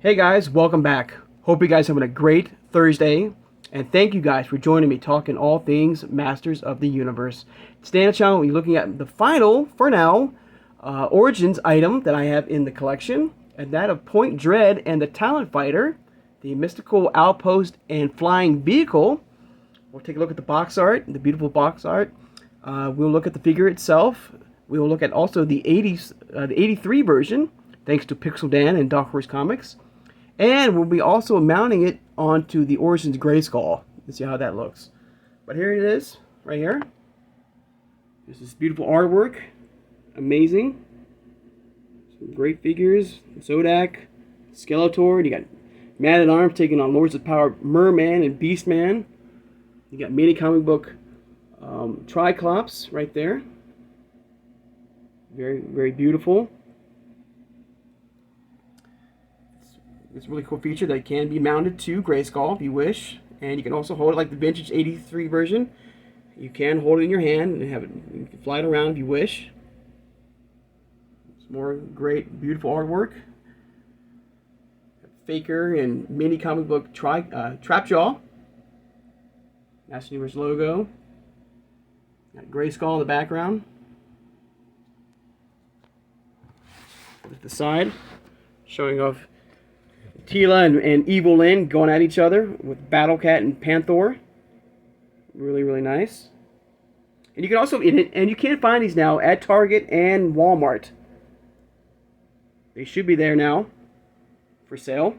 Hey guys, welcome back. Hope you guys are having a great Thursday, and thank you guys for joining me talking all things Masters of the Universe. Today on the channel, we're looking at the final, for now, Origins item that I have in the collection, and that of Point Dread and the Talon Fighter, the mystical outpost and flying vehicle. We'll take a look at the box art, the beautiful box art. We'll look at the figure itself. We will look at also the 83 version, thanks to Pixel Dan and Dark Horse Comics. And we'll be also mounting it onto the Origins Grayskull to see how that looks. But here it is, right here. This is beautiful artwork. Amazing. Some great figures. Zodak, Skeletor. You got Man-at-Arms taking on Lords of Power, Merman and Beastman. You got mini comic book Triclops right there. Very, very beautiful. It's a really cool feature that can be mounted to Grayskull if you wish, and you can also hold it like the vintage 83 version. You can hold it in your hand and have it. You can fly it around if you wish. It's more great, beautiful artwork. Faker and mini comic book Trapjaw. Master Universe logo. Got Grayskull in the background. At the side, showing off Tila and Evil Lyn going at each other with Battle Cat and Panther. Really, really nice. And you can also you can find these now at Target and Walmart. They should be there now for sale.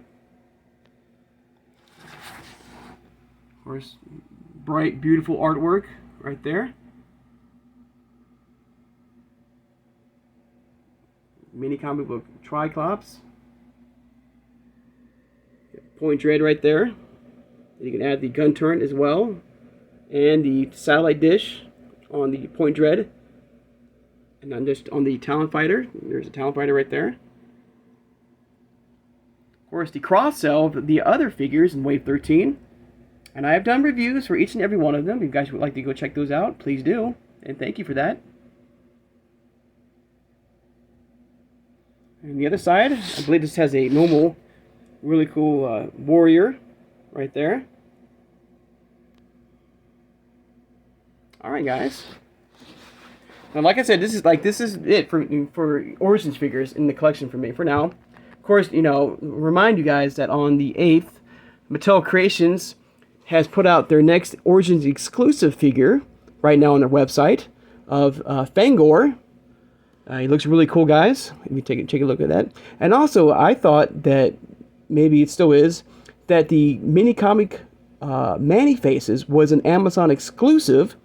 Of course, bright, beautiful artwork right there. Mini comic book Triclops. Point Dread right there. You can add the gun turret as well, and the satellite dish on the Point Dread, and then just on the Talon Fighter. There's a Talon Fighter right there. Of course, the cross sell of the other figures in Wave 13, and I have done reviews for each and every one of them. If you guys would like to go check those out, please do, and thank you for that. And the other side, I believe this has a normal, really cool warrior right there. Alright guys. Now like I said, this is it for Origins figures in the collection for me for now. Of course, remind you guys that on the 8th, Mattel Creations has put out their next Origins exclusive figure right now on their website of Fangor. He looks really cool, guys. Let me take a look at that. And also, I thought that maybe it still is, that the mini comic Manny Faces was an Amazon exclusive,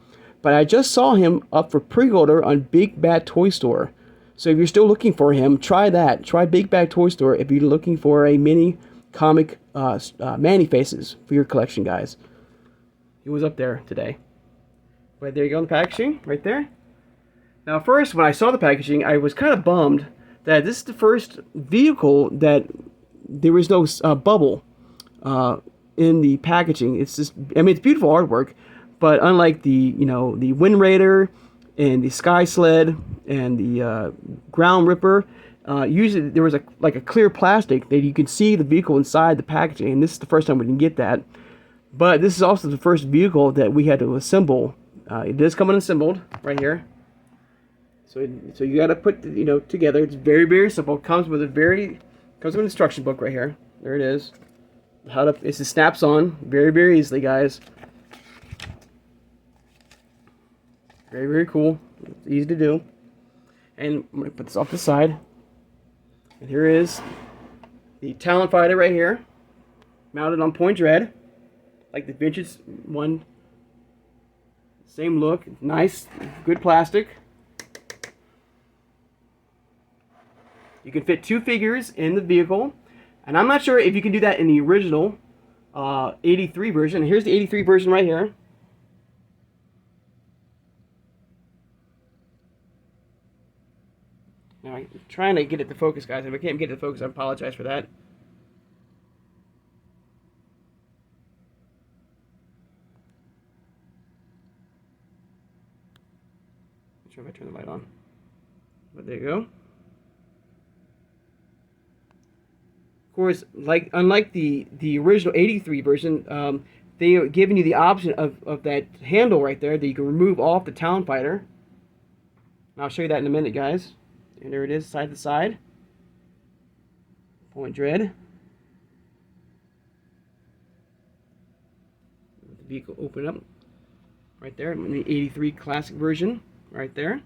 but I just saw him up for pre-order on Big Bad Toy Store. So if you're still looking for him, try that. Try Big Bad Toy Store if you're looking for a mini comic Manny Faces for your collection, guys. He was up there today. Right there you go in the packaging, right there. Now first, when I saw the packaging, I was kind of bummed that this is the first vehicle that there was no bubble in the packaging. It's just, I mean, it's beautiful artwork, but unlike the the Wind Raider and the Sky Sled and the Ground Ripper, usually there was like a clear plastic that you could see the vehicle inside the packaging, and this is the first time we didn't get that. But this is also the first vehicle that we had to assemble. It does come unassembled right here. So you got to put together. It's very, very simple. Comes with an instruction book right here. There it is. It snaps on very, very easily, guys. Very, very cool. It's easy to do. And I'm gonna put this off the side. And here is the Talon Fighter right here, mounted on Point Dread, like the vintage one. Same look, nice, good plastic. You can fit 2 figures in the vehicle, and I'm not sure if you can do that in the original 83 version. Here's the 83 version right here. Now I'm trying to get it to focus, guys. If I can't get it to focus, I apologize for that. Not sure if I turn the light on, but there you go. Of course, unlike the original 83 version, they are giving you the option of that handle right there that you can remove off the Talon Fighter. And I'll show you that in a minute, guys. And there it is, side to side. Point Dread. The vehicle open up right there in the 83 classic version, right there.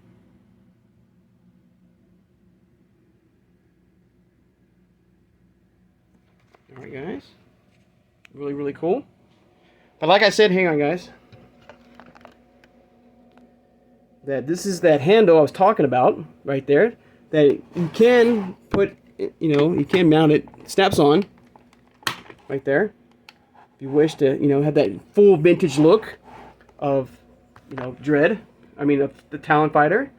Alright, guys. Really, really cool. But like I said, hang on, guys. That this is that handle I was talking about right there. That you can put, you can mount it. Snaps on right there. If you wish to, have that full vintage look of, Dread. Of the Talon Fighter.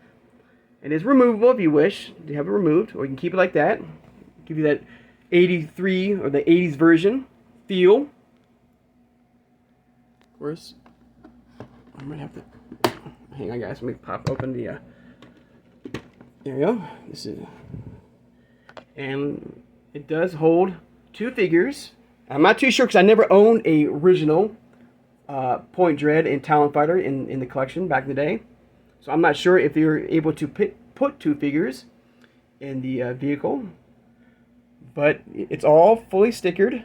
It is removable if you wish to have it removed, or you can keep it like that. Give you that 83 or the 80s version feel. Of course, I might have to. Hang on, guys. Let me pop open the. There we go. This is, and it does hold 2 figures. I'm not too sure because I never owned a original Point Dread and Talon Fighter in the collection back in the day. So I'm not sure if you're able to put 2 figures in the vehicle. But it's all fully stickered.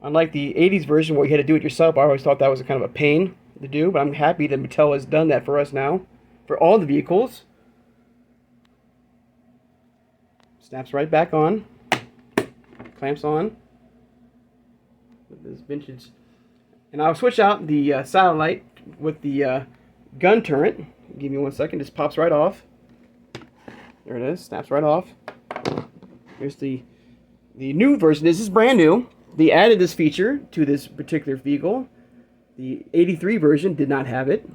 Unlike the 80s version where you had to do it yourself, I always thought that was kind of a pain to do. But I'm happy that Mattel has done that for us now. For all the vehicles. Snaps right back on. Clamps on. With this vintage. And I'll switch out the satellite with the gun turret. Give me 1 second. Just pops right off. There it is. Snaps right off. Here's the new version. This is brand new. They added this feature to this particular vehicle. The 83 version did not have it.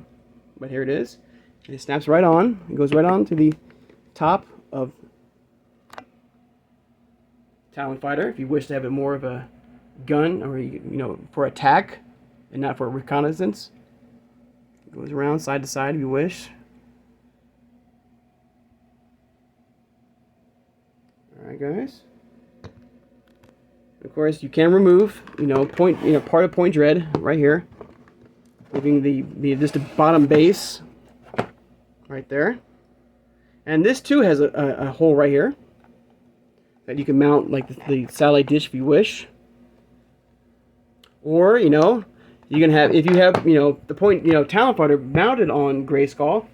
But here it is. And it snaps right on. It goes right on to the top of Talon Fighter. If you wish to have it more of a gun, or for attack and not for reconnaissance. It goes around side to side if you wish. Alright, guys. Of course, you can remove, part of Point Dread right here, leaving the just a bottom base right there. And this too has a hole right here that you can mount like the satellite dish if you wish. Or you can have, if you have the Point Talon Fighter mounted on Grayskull,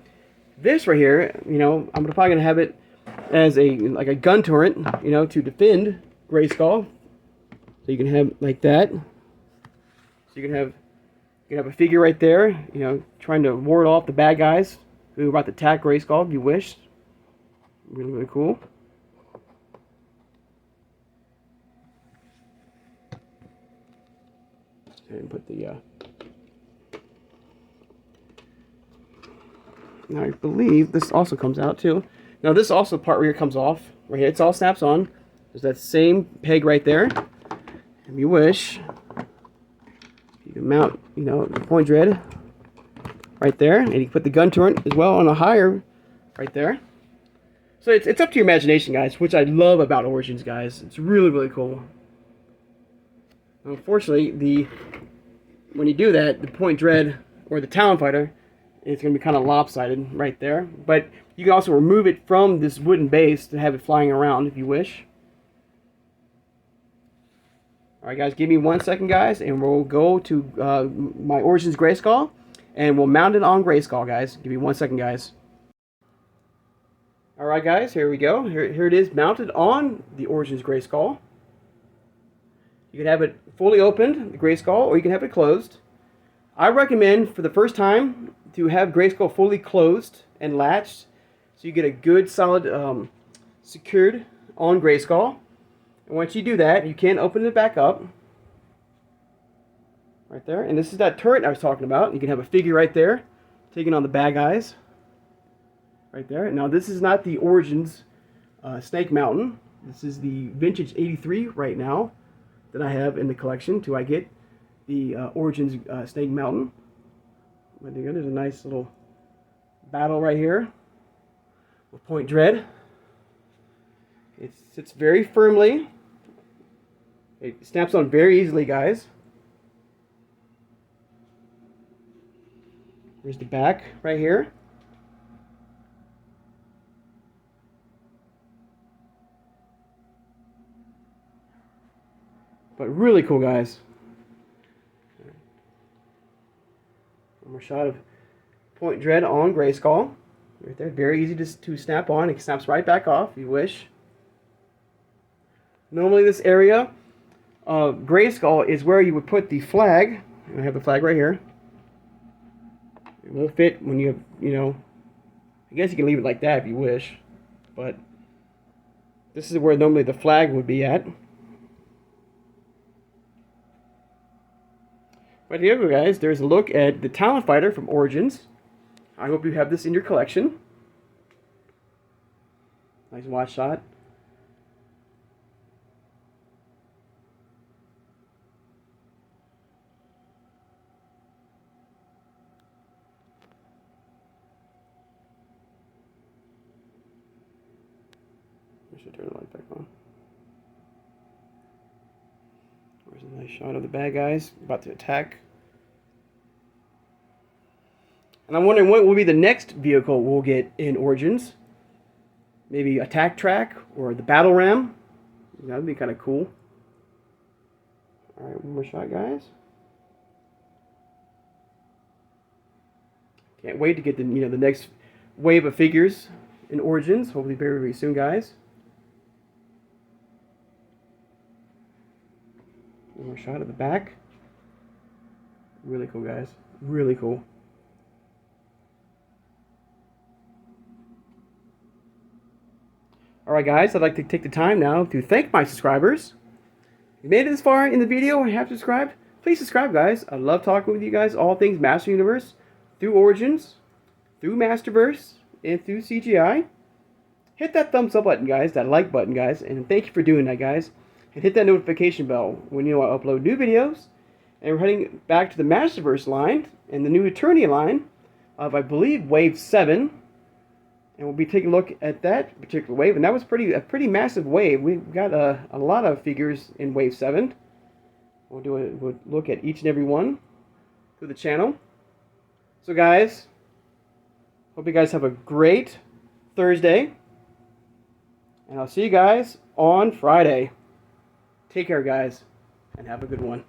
this right here, I'm probably gonna have it as like a gun turret, to defend Grayskull. So you can have like that. So you can have a figure right there, trying to ward off the bad guys who are about to attack Grayskull if you wish. Really, really cool. And put the now I believe this also comes out too. Now this also part where it comes off right here. It's all snaps on. There's that same peg right there. If you wish, you can mount, the Point Dread right there, and you can put the gun turret as well on a higher right there. So it's up to your imagination, guys, which I love about Origins, guys. It's really, really cool. Unfortunately, when you do that, the Point Dread or the Talon Fighter, it's going to be kind of lopsided right there. But you can also remove it from this wooden base to have it flying around if you wish. Alright, guys, give me 1 second, guys, and we'll go to my Origins Grayskull, and we'll mount it on Grayskull, guys. Give me 1 second, guys. Alright, guys, here we go. Here it is mounted on the Origins Grayskull. You can have it fully opened, the Grayskull, or you can have it closed. I recommend, for the first time, to have Grayskull fully closed and latched, so you get a good, solid, secured on Grayskull. And once you do that, you can open it back up. Right there. And this is that turret I was talking about. You can have a figure right there, taking on the bad guys. Right there. Now, this is not the Origins Snake Mountain. This is the Vintage 83 right now that I have in the collection till I get the Origins Snake Mountain. But there's a nice little battle right here with Point Dread. It sits very firmly It snaps on very easily, guys. Here's the back right here. But really cool, guys. One more shot of Point Dread on Grayskull. Right there, very easy to snap on. It snaps right back off if you wish. Normally this area of Grayskull is where you would put the flag. I have the flag right here. It won't fit when you have, you know, I guess you can leave it like that if you wish. But this is where normally the flag would be at. But here we go, guys. There's a look at the Talon Fighter from Origins. I hope you have this in your collection. Nice wide shot. I should turn the light back on. There's a nice shot of the bad guys about to attack. And I'm wondering what will be the next vehicle we'll get in Origins. Maybe Attack Track or the Battle Ram. That would be kind of cool. Alright, one more shot, guys. Can't wait to get the the next wave of figures in Origins. Hopefully very, very soon, guys. One more shot of the back. Really cool, guys. Really cool. Alright, guys, I'd like to take the time now to thank my subscribers. If you made it this far in the video and have subscribed, please subscribe, guys. I love talking with you guys, all things Master Universe, through Origins, through Masterverse, and through CGI. Hit that thumbs up button, guys, that like button, guys, and thank you for doing that, guys. And hit that notification bell when you know I upload new videos. And we're heading back to the Masterverse line and the new Eternity line of, I believe, Wave 7. And we'll be taking a look at that particular wave. And that was a pretty massive wave. We've got a lot of figures in Wave 7. We'll look at each and every one through the channel. So guys, hope you guys have a great Thursday. And I'll see you guys on Friday. Take care, guys, and have a good one.